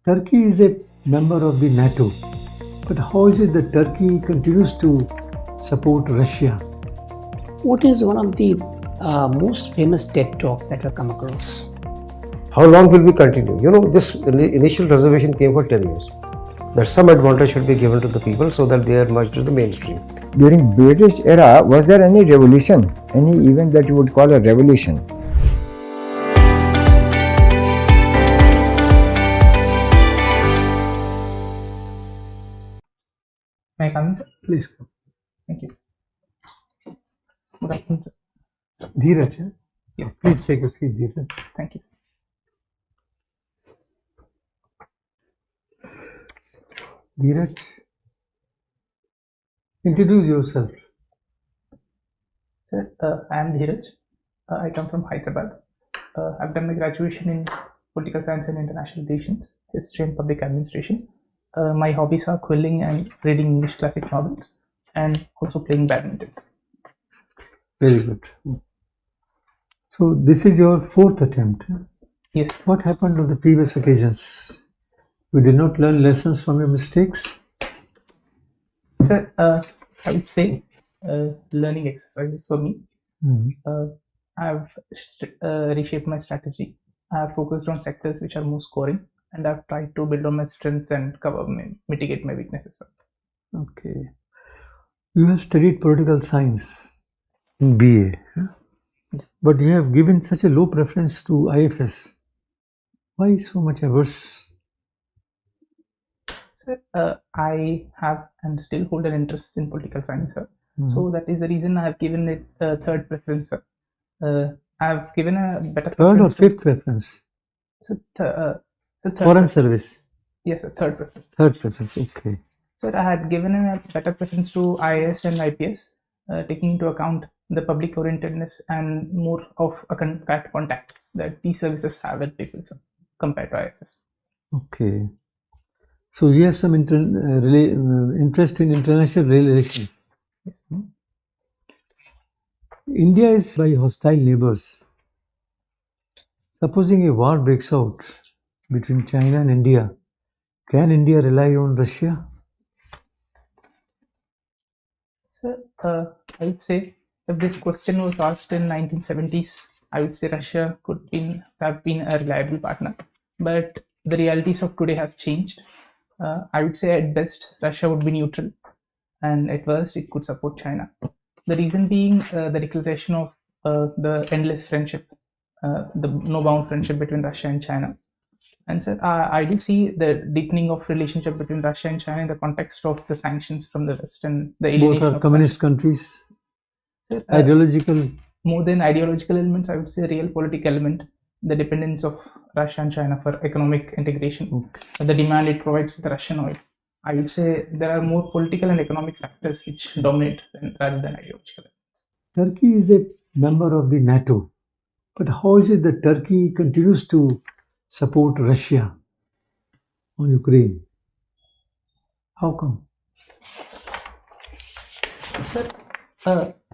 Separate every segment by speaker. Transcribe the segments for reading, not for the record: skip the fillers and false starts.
Speaker 1: Turkey is a member of the NATO, but how is it that Turkey continues to support Russia?
Speaker 2: What is one of the most famous TED talks that you have come across?
Speaker 3: How long will we continue? This initial reservation came for 10 years. That some advantage should be given to the people so that they are merged to the mainstream.
Speaker 4: During British era, was there any revolution? Any event that you would call a revolution?
Speaker 5: May I come in, sir?
Speaker 1: Please come.
Speaker 5: Thank you, sir. Good afternoon, sir.
Speaker 1: Dheeraj, huh?
Speaker 5: Yes,
Speaker 1: Please take a seat, Dheeraj.
Speaker 5: thank you.
Speaker 1: Dheeraj, introduce yourself.
Speaker 5: Sir, I am Dheeraj. I come from Hyderabad. I've done my graduation in Political Science and International Relations, History and Public Administration. My hobbies are quilling and reading English classic novels and also playing badminton.
Speaker 1: Very good. So this is your fourth attempt. Huh?
Speaker 5: Yes,
Speaker 1: What happened on the previous occasions? You did not learn lessons from your mistakes?
Speaker 5: sir. I would say learning exercises for me. I've reshaped my strategy. I've focused on sectors which are more scoring, and I've tried to build on my strengths and mitigate my weaknesses. Sir.
Speaker 1: Okay. You have studied political science in BA, huh?
Speaker 5: Yes.
Speaker 1: But you have given such a low preference to IFS. Why so much averse?
Speaker 5: Sir, I have and still hold an interest in political science, sir.
Speaker 1: Mhm.
Speaker 5: So that is the reason I have given it a third preference, sir. I have given a better
Speaker 1: Third or
Speaker 5: preference.
Speaker 1: fifth preference?
Speaker 5: So, the third
Speaker 1: Foreign
Speaker 5: preference.
Speaker 1: service.
Speaker 5: Yes, sir, third preference.
Speaker 1: Third preference, okay.
Speaker 5: Sir, I had given a better preference to IAS and IPS, taking into account the public orientedness and more of a contact that these services have with people, sir, compared to IFS.
Speaker 1: Okay. So you have some interest in international relations.
Speaker 5: Yes.
Speaker 1: India is by hostile neighbors. Supposing a war breaks out between China and India, can India rely on Russia?
Speaker 5: Sir, I would say if this question was asked in 1970s, I would say Russia could have been a reliable partner. But the realities of today have changed. I would say at best Russia would be neutral, and at worst it could support China. The reason being the declaration of the endless friendship, the no-bound friendship between Russia and China. And sir, I do see the deepening of relationship between Russia and China in the context of the sanctions from the West and the
Speaker 1: Both
Speaker 5: alienation
Speaker 1: are
Speaker 5: of
Speaker 1: communist countries.
Speaker 5: Russia.
Speaker 1: Ideological.
Speaker 5: More than ideological elements, I would say real political element, the dependence of Russia and China for economic integration, the demand it provides for the Russian oil. I would say there are more political and economic factors which dominate rather than ideological elements.
Speaker 1: Turkey is a member of the NATO, but how is it that Turkey continues to support Russia on Ukraine? How come?
Speaker 5: Sir,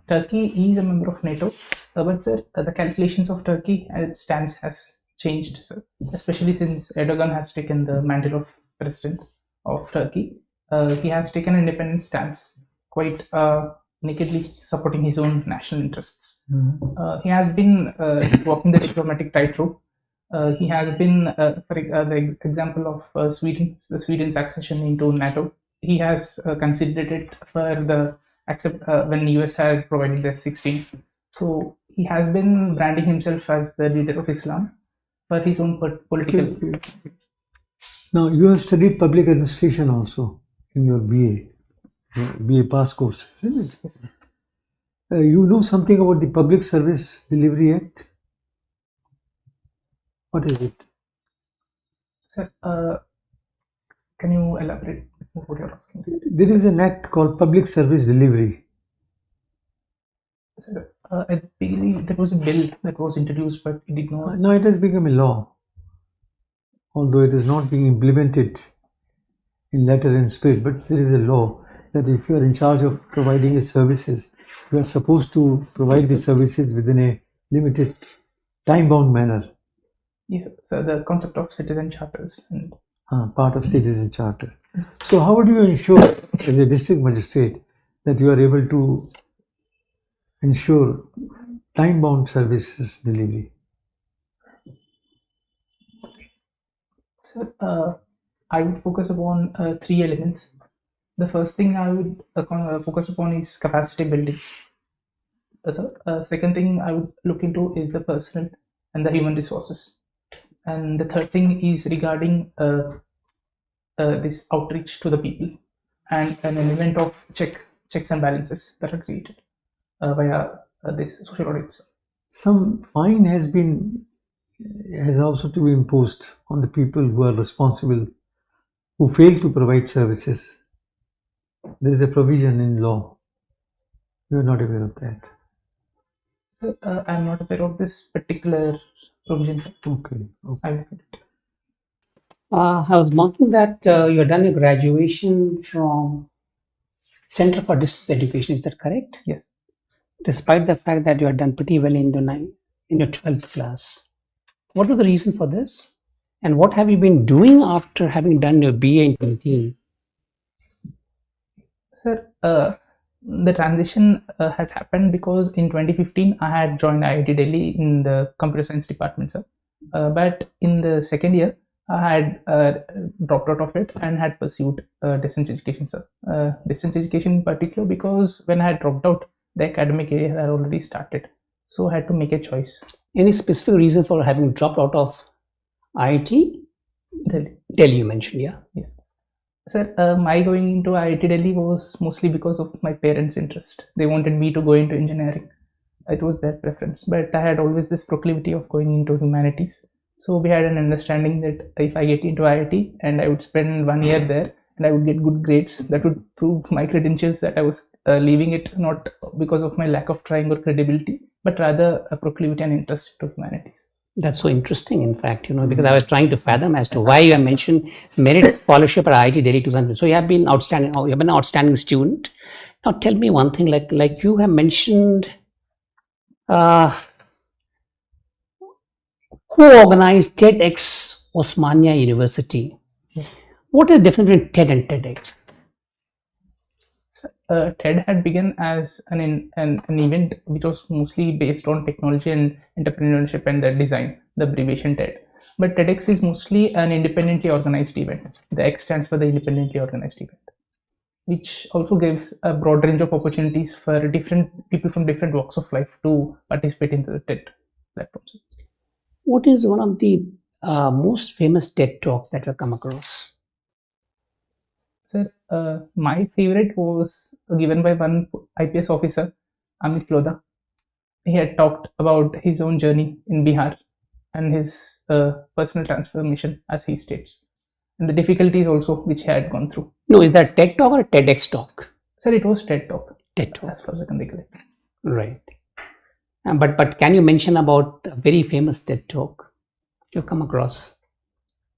Speaker 5: Turkey is a member of NATO, but sir, the calculations of Turkey as it stands has changed, sir, especially since Erdogan has taken the mantle of president of Turkey. He has taken an independent stance, quite nakedly supporting his own national interests. He has been walking the diplomatic tightrope. He has been, for the example of Sweden's accession into NATO. He has considered it for the when US had provided the F-16s. So he has been branding himself as the leader of Islam for his own political.
Speaker 1: Now, you have studied public administration also in your BA pass course, isn't it?
Speaker 5: Yes.
Speaker 1: You know something about the Public Service Delivery Act? What is it?
Speaker 5: Sir, can you elaborate what you're asking?
Speaker 1: There is an act called Public Service Delivery.
Speaker 5: Sir, I believe there was a bill that was introduced, but it did not.
Speaker 1: Now it has become a law, although it is not being implemented in letter and spirit, but there is a law that if you are in charge of providing the services, you are supposed to provide the services within a limited time-bound manner.
Speaker 5: Yes, sir. So the concept of citizen charters and
Speaker 1: part of citizen charter. So how would you ensure as a district magistrate that you are able to ensure time-bound services delivery?
Speaker 5: So I would focus upon three elements. The first thing I would focus upon is capacity building. Second thing I would look into is the personnel and the human resources. And the third thing is regarding this outreach to the people and an element of checks and balances that are created via this social audits.
Speaker 1: Some fine has also to be imposed on the people who are responsible, who fail to provide services. There is a provision in law. You are not aware of that.
Speaker 5: I'm not aware of this particular provision, sir.
Speaker 1: Okay.
Speaker 5: I will look at it.
Speaker 2: I was marking that you have done your graduation from Center for Distance Education. Is that correct?
Speaker 5: Yes.
Speaker 2: Despite the fact that you had done pretty well in your 12th class. What was the reason for this? And what have you been doing after having done your BA in 20?
Speaker 5: Sir, the transition had happened because in 2015 I had joined IIT Delhi in the computer science department, sir. But in the second year I had dropped out of it and had pursued distance education, sir. Distance education in particular because when I had dropped out, the academic year had already started, so I had to make a choice.
Speaker 2: Any specific reason for having dropped out of IIT? Delhi, you mentioned, yeah.
Speaker 5: Yes. Sir, my going into IIT Delhi was mostly because of my parents' interest. They wanted me to go into engineering. It was their preference, but I had always this proclivity of going into humanities. So we had an understanding that if I get into IIT and I would spend 1 year there and I would get good grades, that would prove my credentials that I was leaving it not because of my lack of trying or credibility, but rather a proclivity and interest to humanities.
Speaker 2: That's so interesting, in fact, because I was trying to fathom as to why you have mentioned merit scholarship at IIT Delhi 2000. So you have been outstanding. You have been an outstanding student. Now tell me one thing, like you have mentioned, co-organized TEDx Osmania University. What is the difference between TED and TEDx?
Speaker 5: TED had begun as an event which was mostly based on technology and entrepreneurship and the design, the abbreviation TED. But TEDx is mostly an independently organized event. The X stands for the independently organized event, which also gives a broad range of opportunities for different people from different walks of life to participate in the TED platforms.
Speaker 2: What is one of the most famous TED talks that you have come across?
Speaker 5: Sir, my favorite was given by one IPS officer, Amit Lodha. He had talked about his own journey in Bihar and his personal transformation, as he states, and the difficulties also which he had gone through.
Speaker 2: No, is that TED talk or TEDx talk?
Speaker 5: Sir, it was TED talk.
Speaker 2: TED talk.
Speaker 5: As far as I can recollect.
Speaker 2: Right. But can you mention about a very famous TED talk you've come across?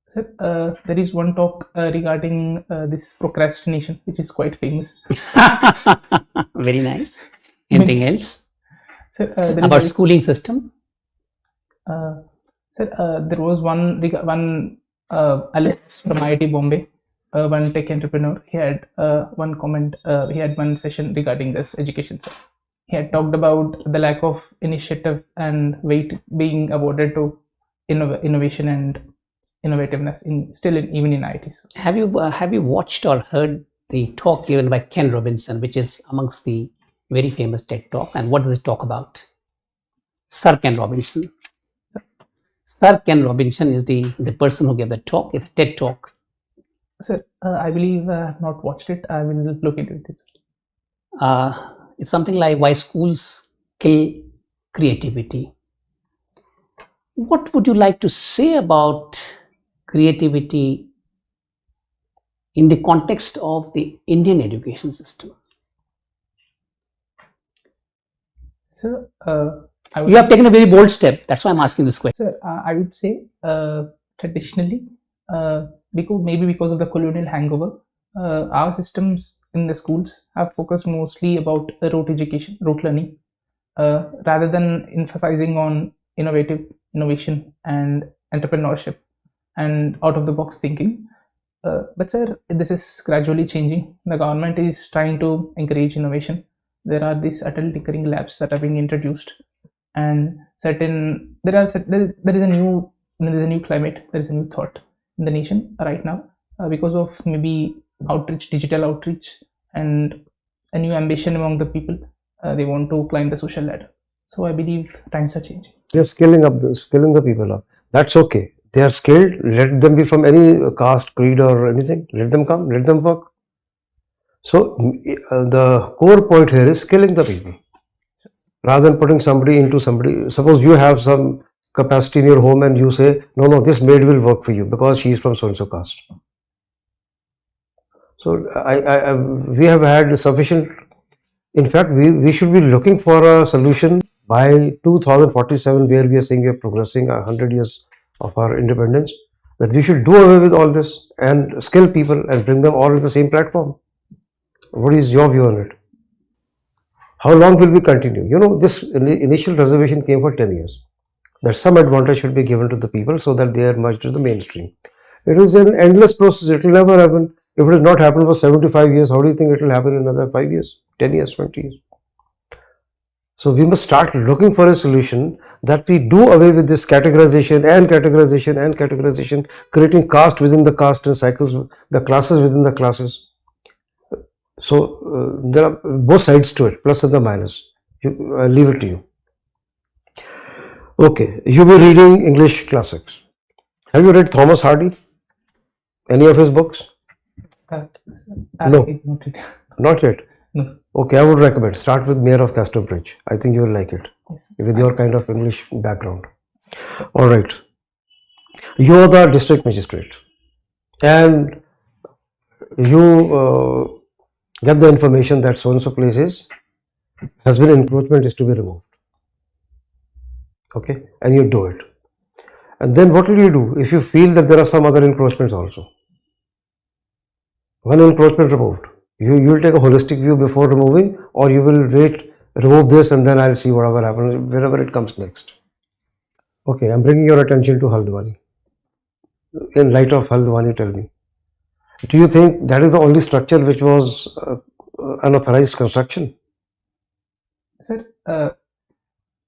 Speaker 5: Sir, there is one talk regarding this procrastination, which is quite famous.
Speaker 2: Very nice. Anything else?
Speaker 5: Sir,
Speaker 2: about schooling system?
Speaker 5: Sir, there was one Alex from IIT Bombay, one tech entrepreneur. He had one comment. He had one session regarding this education, sir. He had talked about the lack of initiative and weight being awarded to innovation and innovativeness even in IITs.
Speaker 2: Have you watched or heard the talk given by Ken Robinson, which is amongst the very famous TED talk? And what does it talk about? Sir Ken Robinson. Sir Ken Robinson is the person who gave the talk. It's a TED talk.
Speaker 5: Sir, I believe I have not watched it. I will look into it.
Speaker 2: It's something like why schools kill creativity. What would you like to say about creativity in the context of the Indian education system?
Speaker 5: Sir,
Speaker 2: you have taken a very bold step. That's why I'm asking this question.
Speaker 5: Sir, I would say traditionally, because of the colonial hangover, our systems in the schools have focused mostly about rote education, rote learning, rather than emphasizing on innovation and entrepreneurship and out of the box thinking. But sir, this is gradually changing. The government is trying to encourage innovation. There are these adult tinkering labs that are being introduced, and there is a new climate, there is a new thought in the nation right now, because of maybe digital outreach, and a new ambition among the people. They want to climb the social ladder. So I believe times are changing.
Speaker 3: You're skilling the people up. That's okay. They are skilled. Let them be from any caste, creed, or anything. Let them come. Let them work. So the core point here is skilling the people, rather than putting somebody into somebody. Suppose you have some capacity in your home and you say, no, this maid will work for you because she is from so and so caste. So we have had sufficient. In fact, we should be looking for a solution by 2047, where we are saying we are progressing 100 years of our independence, that we should do away with all this and skill people and bring them all to the same platform. What is your view on it? How long will we continue? This initial reservation came for 10 years. That some advantage should be given to the people so that they are merged to the mainstream. It is an endless process. It will never happen. If it has not happened for 75 years, how do you think it will happen in another 5 years, 10 years, 20 years? So we must start looking for a solution that we do away with this categorization, creating caste within the caste and cycles, the classes within the classes. So there are both sides to it, plus and the minus. I leave it to you. Okay, you will be reading English classics. Have you read Thomas Hardy? Any of his books? No. Not yet.
Speaker 5: No.
Speaker 3: Okay, I would recommend start with Mayor of Casterbridge. I think you will like it,
Speaker 5: Yes,
Speaker 3: with your kind of English background. All right, you are the district magistrate, and you get the information that so and so places has been encroachment is to be removed. Okay, and you do it. And then what will you do if you feel that there are some other encroachments also? One encroachment removed, you will take a holistic view before removing, or you will remove this and then I'll see whatever happens wherever it comes next. Okay, I'm bringing your attention to Haldwani. In light of Haldwani, tell me, do you think that is the only structure which was unauthorized construction?
Speaker 5: Sir,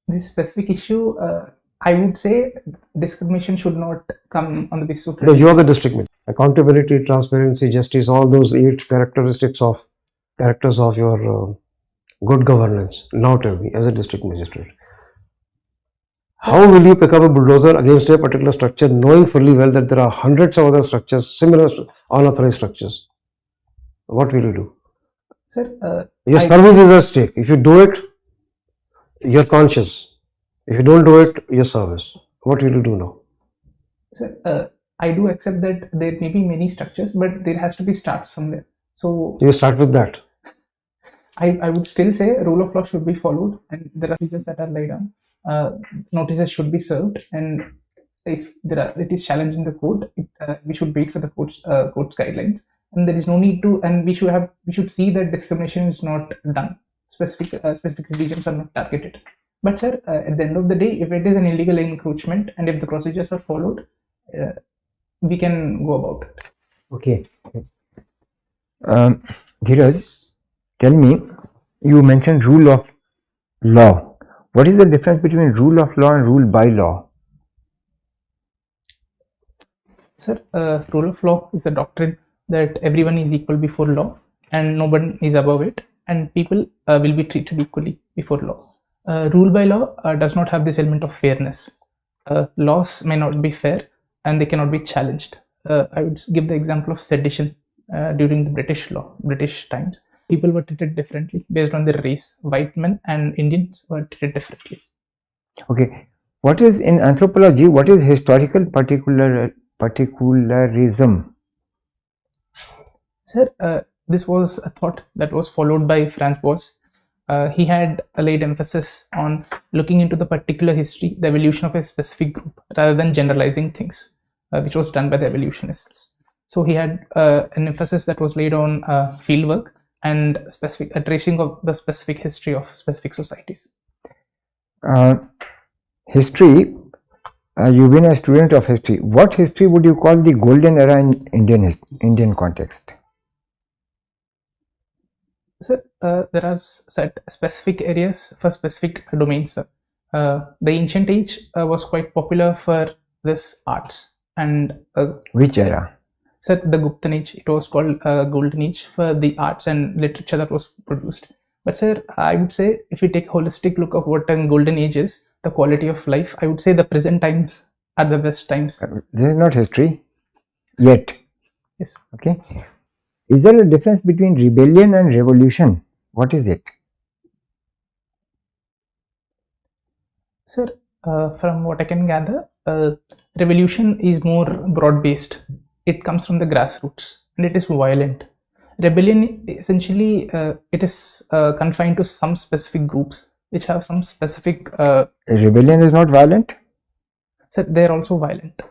Speaker 5: this specific issue, I would say discrimination should not come on the basis of.
Speaker 3: No, you are the district magistrate. Accountability, transparency, justice, all those 8 characters of your good governance. Now tell me, as a district magistrate, how will you pick up a bulldozer against a particular structure, knowing fully well that there are hundreds of other structures, similar unauthorized structures? What will you do?
Speaker 5: Sir,
Speaker 3: your service is at stake. If you do it, you're conscious. If you don't do it, your service. What will you do now?
Speaker 5: Sir, I do accept that there may be many structures, but there has to be start somewhere. So
Speaker 3: you start with that.
Speaker 5: I would still say rule of law should be followed, and there are procedures that are laid down. Notices should be served, and if it is challenged in the court, we should wait for the court's guidelines, and there is no need to. And we should see that discrimination is not done. Specific regions are not targeted. But sir, at the end of the day, if it is an illegal encroachment and if the procedures are followed, we can go about it.
Speaker 4: Okay. Dheeraj, tell me, you mentioned rule of law. What is the difference between rule of law and rule by law?
Speaker 5: Sir, rule of law is a doctrine that everyone is equal before law and no one is above it, and people will be treated equally before law. Rule by law does not have this element of fairness. Laws may not be fair and they cannot be challenged. I would give the example of sedition during the British times. People were treated differently based on their race. White men and Indians were treated differently.
Speaker 4: Okay. What is, in anthropology, what is historical particularism?
Speaker 5: Sir, this was a thought that was followed by Franz Boas. He had laid emphasis on looking into the particular history, the evolution of a specific group, rather than generalizing things, which was done by the evolutionists. So he had an emphasis that was laid on fieldwork and a tracing of the specific history of specific societies.
Speaker 4: History you've been a student of history. What history would you call the golden era in Indian context?
Speaker 5: Sir, there are set specific areas for specific domains. Sir. The ancient age was quite popular for this arts and
Speaker 4: Which era?
Speaker 5: sir, the Guptan age, it was called golden age for the arts and literature that was produced. But sir, I would say if we take a holistic look of what a golden age is, the quality of life, I would say the present times are the best times.
Speaker 4: This is not history yet.
Speaker 5: Yes.
Speaker 4: Okay. Is there a difference between rebellion and revolution? What is it?
Speaker 5: Sir, from what I can gather, revolution is more broad-based. It comes from the grassroots and it is violent. Rebellion essentially it is confined to some specific groups which have some specific.
Speaker 4: Rebellion is not violent?
Speaker 5: Sir, they are also violent.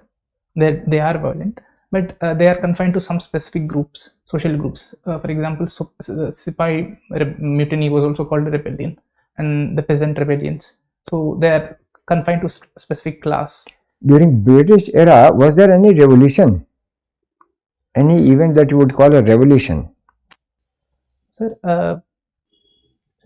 Speaker 5: They are violent, but they are confined to some specific groups, social groups. For example, the Sipai mutiny was also called a rebellion, and the peasant rebellions. So they are confined to specific class.
Speaker 4: During British era, was there any revolution? Any event that you would call a revolution?
Speaker 5: Sir,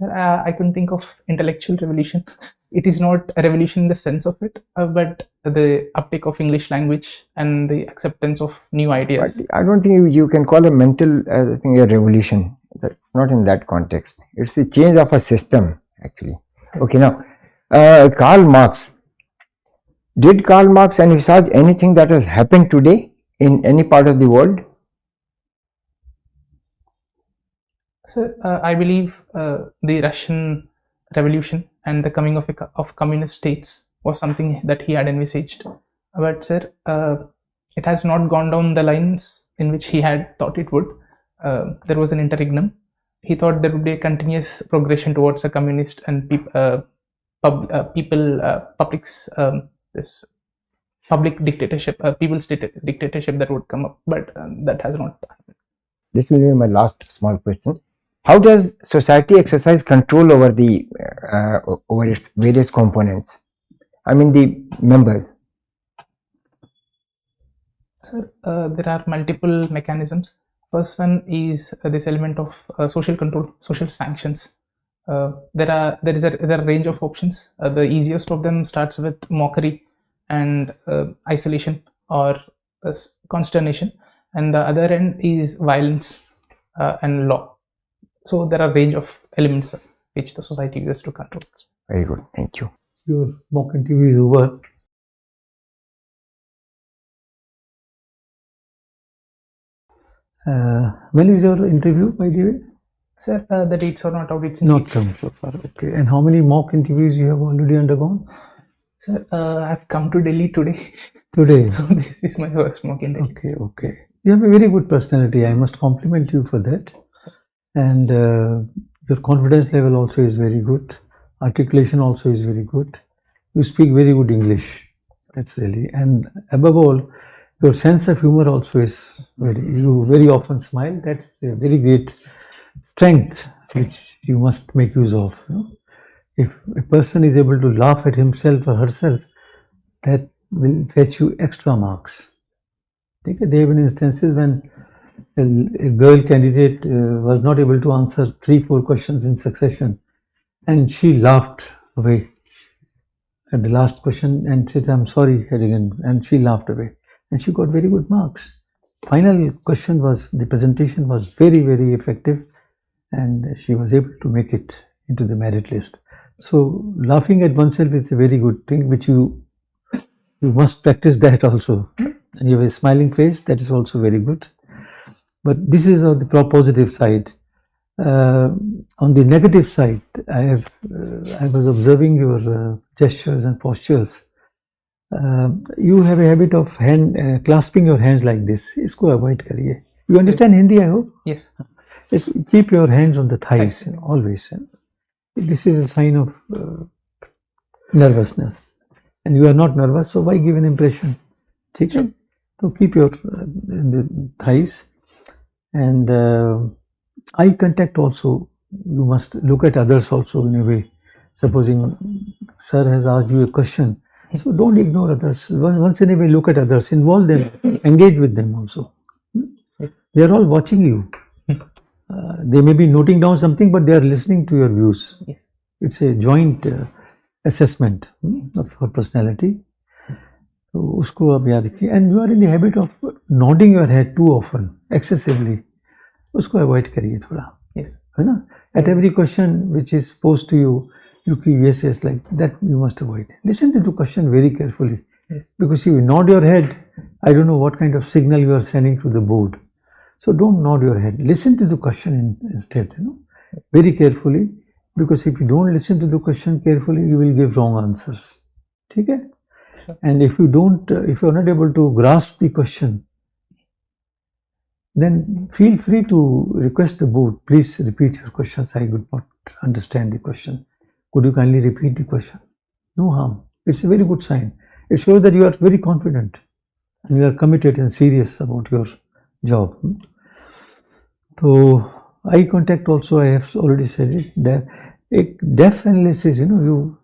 Speaker 5: I couldn't think of intellectual revolution. It is not a revolution in the sense of it, but the uptake of English language and the acceptance of new ideas.
Speaker 4: But I don't think you can call a mental thing a revolution. That's not in that context. It's a change of a system, actually.
Speaker 5: Yes.
Speaker 4: Okay, now, Karl Marx. Did Karl Marx envisage anything that has happened today in any part of the world?
Speaker 5: Sir, I believe the Russian Revolution and the coming of communist states was something that he had envisaged. But sir, it has not gone down the lines in which he had thought it would. There was an interregnum. He thought there would be a continuous progression towards a communist and this public dictatorship, people's dictatorship that would come up, but that has not happened.
Speaker 4: This will be my last small question. How does society exercise control over the over its various components? I mean the members.
Speaker 5: Sir, there are multiple mechanisms. First one is this element of social control, social sanctions. There is a range of options. The easiest of them starts with mockery and isolation or consternation, and the other end is violence and law. So there are a range of elements which the society uses to control.
Speaker 4: Very good, thank you.
Speaker 1: Your mock interview is over. When is your interview, by the way?
Speaker 5: Sir, the dates are not out. It's in
Speaker 1: Not
Speaker 5: case.
Speaker 1: come so far. Okay. And how many mock interviews you have already undergone?
Speaker 5: Sir, I've come to Delhi today.
Speaker 1: Today.
Speaker 5: So this is my first mock in Delhi.
Speaker 1: Okay, okay. You have a very good personality. I must compliment you for that. And your confidence level also is very good. Articulation also is very good. You speak very good English. That's really. And above all, your sense of humor also is you very often smile. That's a very great strength which you must make use of. You know? If a person is able to laugh at himself or herself, that will fetch you extra marks. There have been instances when a girl candidate was not able to answer 3-4 questions in succession, and she laughed away at the last question and said, "I'm sorry, Harrigan," and she laughed away, and she got very good marks. Final question was, the presentation was very, very effective, and she was able to make it into the merit list. So laughing at oneself is a very good thing, which you must practice that also. And you have a smiling face, that is also very good. But this is on the positive side. On the negative side, I was observing your gestures and postures. You have a habit of clasping your hands like this. Isko avoid kariye. You understand Hindi, I hope?
Speaker 5: Yes.
Speaker 1: Just keep your hands on the thighs, you know, always. This is a sign of nervousness. And you are not nervous, so why give an impression? Okay? So keep your thighs. And eye contact also, you must look at others also in a way. Supposing sir has asked you a question, So don't ignore others. Once in a way, look at others, involve them, engage with them also. They are all watching you. They may be noting down something, but they are listening to your views.
Speaker 5: Yes.
Speaker 1: It's a joint assessment of her personality. तो उसको आप याद रखिए. And you are in the habit of nodding your head too often, excessively. उसको avoid करिए थोड़ा.
Speaker 5: Yes.
Speaker 1: है ना? At every question which is posed to you, you keep yes, like that you must avoid. Listen to the question very carefully.
Speaker 5: Yes.
Speaker 1: Because if you nod your head, I don't know what kind of signal you are sending to the board. So don't nod your head. Listen to the question instead, very carefully. Because if you don't listen to the question carefully, you will give wrong answers. Okay? And if you don't, if you are not able to grasp the question, then feel free to request the board, please repeat your questions. I could not understand the question. Could you kindly repeat the question? No harm. It's a very good sign. It shows that you are very confident and you are committed and serious about your job. So eye contact also, I have already said it, that a depth analysis, you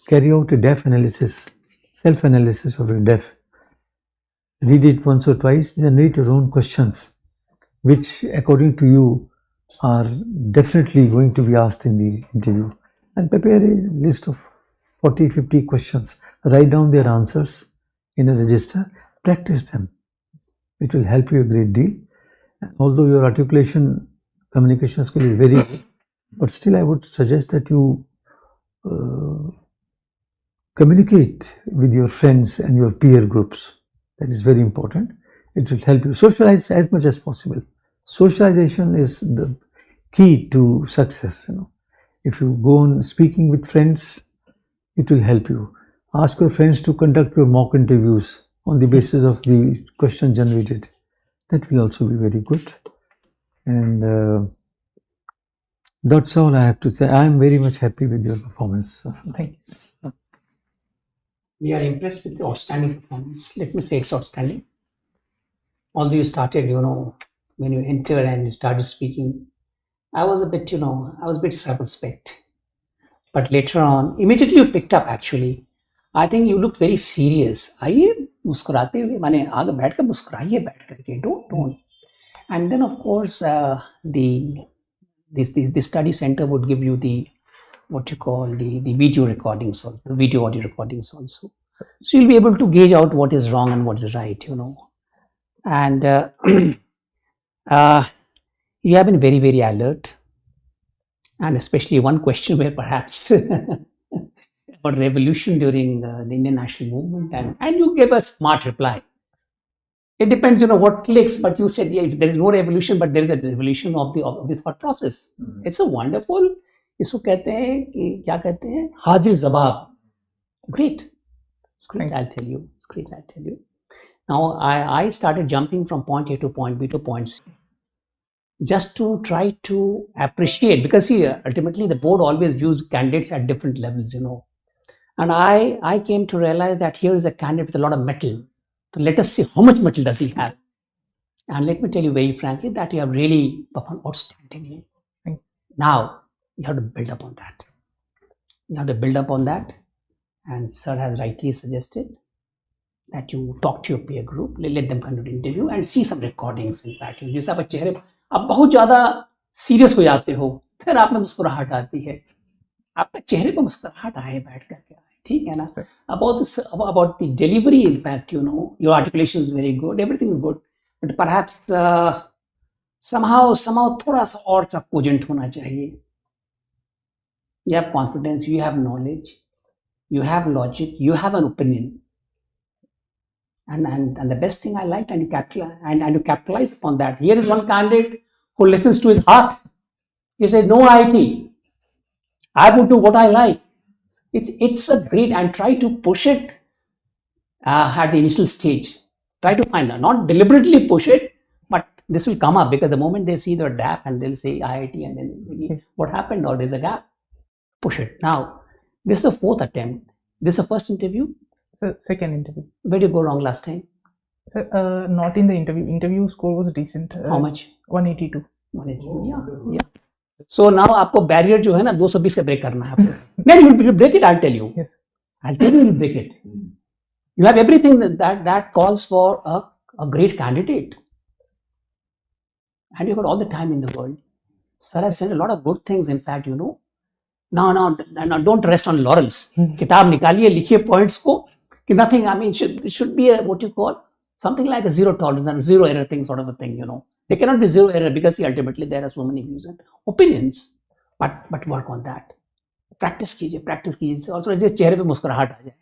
Speaker 1: carry out a depth analysis, self-analysis of a depth. Read it once or twice, generate your own questions, which according to you are definitely going to be asked in the interview. And prepare a list of 40-50 questions. Write down their answers in a register, practice them. It will help you a great deal. And although your articulation, communication skill is very good, but still I would suggest that you communicate with your friends and your peer groups. That is very important. It will help you socialize as much as possible. Socialization is the key to success. If you go on speaking with friends, it will help you. Ask your friends to conduct your mock interviews on the basis of the question generated. That will also be very good. And that's all I have to say. I am very much happy with your performance.
Speaker 5: Thank you, sir.
Speaker 2: We are impressed with the outstanding performance. Let me say it's outstanding. Although you started, when you entered and you started speaking, I was a bit, circumspect. But later on, immediately you picked up actually. I think you looked very serious. आइए मुस्कुराते हुए माने आगे बैठकर मुस्कुराइए बैठ करके. Don't. And then of course the study center would give you the what you call the video recordings or the video audio recordings also. So you'll be able to gauge out what is wrong and what is right. And you have been very, very alert. And especially one question where perhaps about revolution during the Indian national movement, and you gave a smart reply. It depends, what clicks, but you said, yeah, there is no revolution, but there is a revolution of the thought process. It's a wonderful, इसको कहते हैं कि क्या कहते हैं हाजिर जवाब. Great. It's great, I'll tell you. It's great, I'll tell you. Now, I started jumping from point A to point B to point C, just to try to appreciate, because see, ultimately the board always views candidates at different levels, And I came to realize that here is a candidate with a lot of metal. So let us see how much metal does he have. And let me tell you very frankly that you have really performed outstandingly. Now, you have to build up on that. You have to build up on that. And sir has rightly suggested that you talk to your peer group, let them conduct an interview and see some recordings. In fact, जैसे आप चेहरे आप बहुत ज़्यादा serious हो जाते हो, फिर आप में मुस्कुराहट आती है, आपका चेहरे पर मुस्कुराहट आए बैठ करके आए, ठीक है ना? About the delivery, in fact, your articulation is very good, everything is good, but perhaps somehow थोड़ा सा और cogent होना चाहिए. You have confidence, you have knowledge, you have logic, you have an opinion. And the best thing I liked, and you capitalize upon that. Here is one candidate who listens to his heart. He says, no IT. I would do what I like. It's a great, and try to push it at the initial stage. Try to find out, not deliberately push it, but this will come up because the moment they see the gap and they'll say IIT and then what happened, or there's a gap. Push it. Now, this is the fourth attempt. This is the first interview.
Speaker 5: So, second interview.
Speaker 2: Where did you go wrong last time?
Speaker 5: So, not in the interview. Interview score was decent.
Speaker 2: How much?
Speaker 5: 182.
Speaker 2: 182. Yeah. So now आपको barrier जो है ना 220 से break करना है आपको. Then you will break it. I'll tell you.
Speaker 5: Yes.
Speaker 2: I'll tell you, you'll break it. You have everything that calls for a great candidate. And you've got all the time in the world. Sir has said a lot of good things, in fact, No, don't rest on laurels. Kitab nikaliye, likhiye points ko, nothing, it should be what you call, something like a zero tolerance and zero error thing, sort of a thing, There cannot be zero error because ultimately there are so many views and opinions. But work on that. Practice कीजिए. Also, just चेहरे पे मुस्कुराहट आ जाए.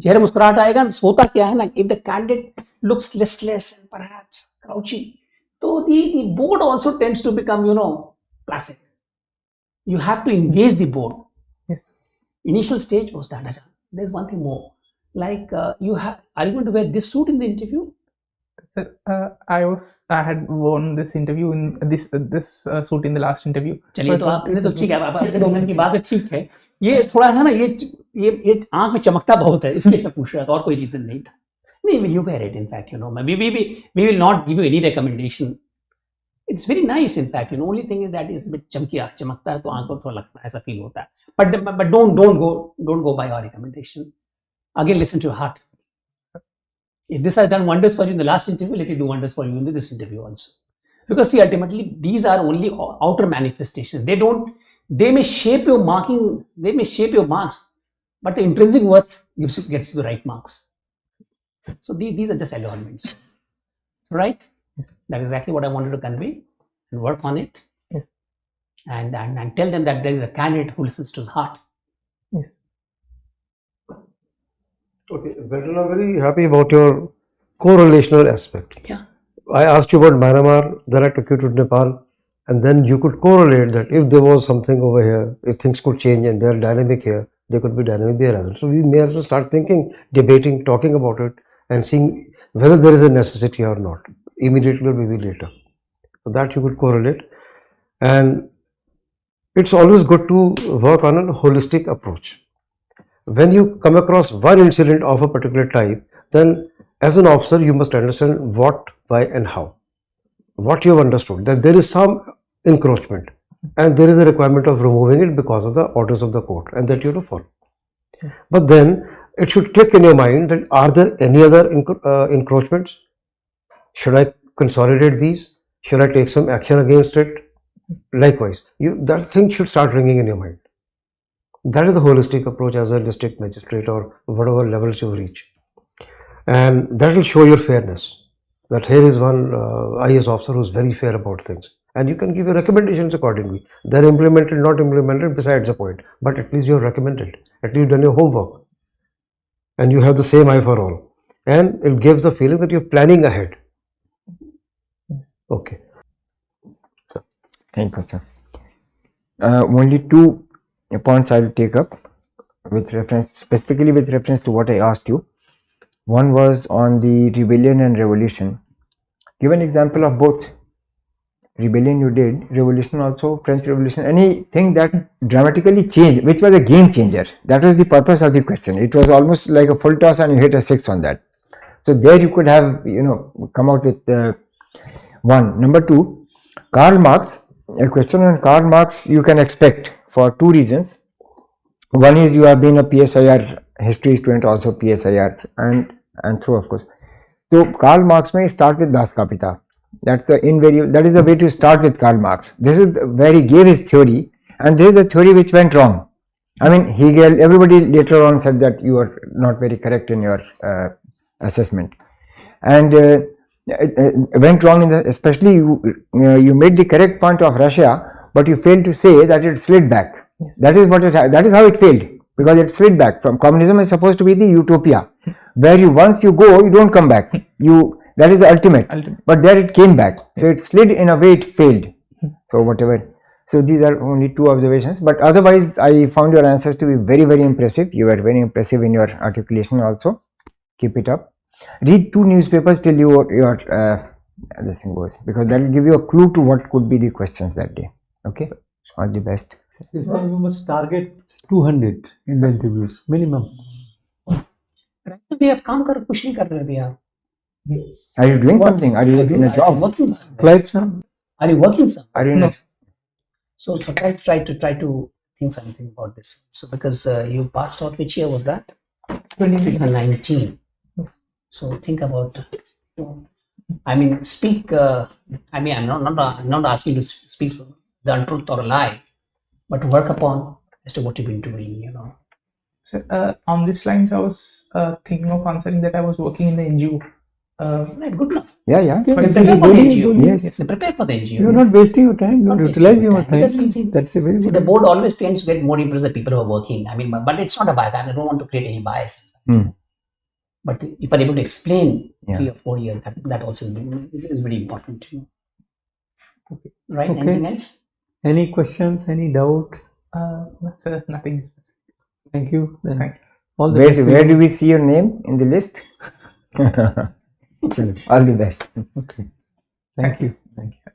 Speaker 2: चेहरे मुस्कुराहट आएगा, होता क्या है ना, if the candidate looks listless and perhaps crouchy, so the board also tends to become, placid. You have to engage the board.
Speaker 5: Yes.
Speaker 2: Initial stage was that. There's one thing more. Like are you going to wear this suit in the interview?
Speaker 5: I had worn this interview in this suit in the last interview.
Speaker 2: चलिए तो आपने तो ठीक है, आपके 2 minute की बात है, ठीक है. ये थोड़ा सा ना ये आंख में चमकता बहुत है, इसलिए मैं पूछ रहा था, और कोई रीजन नहीं था. नहीं, you wear it, in fact, we will not give you any recommendation. It's very nice, in fact, only thing is that it's a bit चमकता है तो आंख को थोड़ा लगता है, ऐसा फील होता है. But don't go by our recommendation. Again, listen to your heart. If this has done wonders for you in the last interview, let it do wonders for you in this interview also. Because see, ultimately, these are only outer manifestations. They may shape your marking, they may shape your marks, but the intrinsic worth gets you the right marks. So these are just elements. Right?
Speaker 5: Yes.
Speaker 2: That's exactly what I wanted to convey, and work on it.
Speaker 5: Yes.
Speaker 2: And tell them that there is a candidate who listens to his heart.
Speaker 5: Yes.
Speaker 3: Okay, but I'm very happy about your correlational aspect.
Speaker 2: Yeah.
Speaker 3: I asked you about Myanmar, then I took you to Nepal, and then you could correlate that if there was something over here, if things could change and they're dynamic here, they could be dynamic there as well. So we may have to start thinking, debating, talking about it, and seeing whether there is a necessity or not, immediately or maybe later. So that you could correlate. And it's always good to work on a holistic approach. When you come across one incident of a particular type, then as an officer, you must understand what, why, and how. What you have understood, that there is some encroachment and there is a requirement of removing it because of the orders of the court, and that you have to follow.
Speaker 5: Yes.
Speaker 3: But then it should click in your mind that are there any other encroachments? Should I consolidate these? Should I take some action against it? Likewise, that thing should start ringing in your mind. That is the holistic approach as a district magistrate or whatever levels you reach. And that will show your fairness. That here is one IAS officer who is very fair about things. And you can give your recommendations accordingly. They're implemented, not implemented, besides the point. But at least you have recommended. At least you've done your homework. And you have the same eye for all. And it gives a feeling that you're planning ahead. Okay.
Speaker 4: Thank you, sir. Only 2 points I will take up with reference, specifically with reference to what I asked you. One was on the rebellion and revolution. Give an example of both. Rebellion you did, revolution also, French Revolution, anything that dramatically changed, which was a game changer. That was the purpose of the question. It was almost like a full toss and you hit a 6 on that. So there you could have, come out with one. Number 2, Karl Marx. A question on Karl Marx you can expect for 2 reasons. One is you have been a PSIR history student, also PSIR, and through, of course. So Karl Marx may start with Das Kapital. That is the way to start with Karl Marx. This is where he gave his theory, and this is the theory which went wrong. I mean, Hegel, everybody later on said that you are not very correct in your assessment, and it went wrong especially you made the correct point of Russia, but you failed to say that it slid back.
Speaker 5: Yes.
Speaker 4: That is how it failed, because it slid back. From communism is supposed to be the utopia, where once you go, you don't come back. That is the ultimate. But there it came back. Yes. So it slid in a way, it failed. So whatever. So these are only 2 observations. But otherwise, I found your answers to be very, very impressive. You were very impressive in your articulation also. Keep it up. Read 2 newspapers till your this thing goes, because that will give you a clue to what could be the questions that day. Okay. All the best.
Speaker 1: This time you must target 200 in the interviews minimum.
Speaker 2: भैया काम कर, कुछ नहीं कर रहे भैया.
Speaker 4: Are you doing something? Are you in a job?
Speaker 1: Flights,
Speaker 2: Are you working somewhere?
Speaker 4: Are you in
Speaker 2: So try to think something about this. So because you passed out, which year was that?
Speaker 5: 2019.
Speaker 2: 2019.
Speaker 5: Yes.
Speaker 2: So think about. I mean, speak. I mean, I'm not asking you to speak the untruth or a lie, but work upon as to what you've been doing. You know.
Speaker 5: So, on these lines, I was thinking of answering that I was working in the NGO.
Speaker 2: Right. Good enough.
Speaker 4: Yeah, yeah.
Speaker 1: Okay,
Speaker 5: For
Speaker 1: this
Speaker 5: example,
Speaker 1: is
Speaker 2: for the
Speaker 1: very
Speaker 2: NGO.
Speaker 1: good.
Speaker 4: Yes.
Speaker 5: Yes,
Speaker 2: They prepare for the NGO.
Speaker 1: You're not wasting your time, you're
Speaker 2: Not wasting
Speaker 1: utilizing
Speaker 2: your
Speaker 1: your
Speaker 2: time.
Speaker 1: time.
Speaker 2: Because see,
Speaker 1: That's a very
Speaker 2: See,
Speaker 1: good.
Speaker 2: the board always tends to get more impressed the people who are working. I mean, but it's not a bias. I don't want to create any bias.
Speaker 4: Hmm.
Speaker 2: But if you're able to explain
Speaker 4: Yeah.
Speaker 2: 3 or 4 years, that also is very important to you. Right?
Speaker 1: Okay.
Speaker 2: Anything else?
Speaker 1: Any questions, any doubt?
Speaker 5: sir, nothing specific.
Speaker 1: Thank you. Then
Speaker 5: Thank you.
Speaker 1: all the
Speaker 4: Where,
Speaker 1: best. to
Speaker 4: where
Speaker 1: you.
Speaker 4: do we see your name in the list? All the best.
Speaker 1: Okay. Thank you. Thank you.